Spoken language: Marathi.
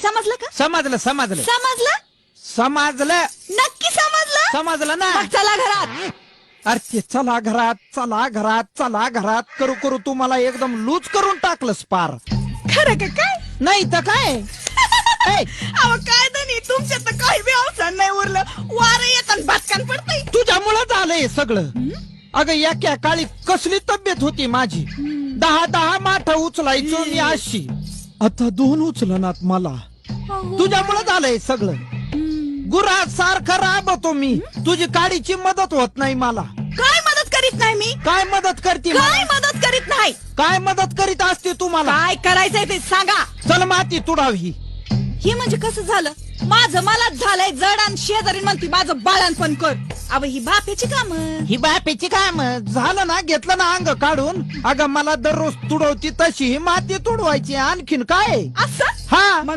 समजलं का? समजलं समजलं समजलं? समजलं नक्की समजलं? समजलं ना. मग चला घरात. अरे ते चला घरात चला घरात चला घरात करू करू तुम्हाला एकदम लूज करून टाकलंस पार. खरं का काय? नाही तर काय ए, अहो काय नाही तुमच्यात तर काही बी अवसर नाही उरलं. वारं येत आणि भटकन पडतंय. तुझ्यामुळं झालंय सगळं. अगं एका काळी कसली तब्येत होती माझी. 10 माठ उचलायचो मी अशी. आता 2 उचलनात मला. तुझ्यामुळं झालंय सगळं. गुरा सारखं राबतो मी. तुझी काडीची मदत होत नाही मला. काय मदत करीत नाही मी? काय मदत करते काय मदत करीत नाही? काय मदत करीत असते तुम्हाला? काय करायचंय ते सांगा. चल माती तुडावी. हे म्हणजे कसं झालं? माझं मलाच झालंय जड आणि शेजारी म्हणती माझं बाळणपण कर. अव ही बापेची काम. ही बापेची काम झालं ना. घेतलं ना अंग काढून. अगं मला दररोज तुडवती तशी ही माती तुडवायची. आणखीन काय असं हा.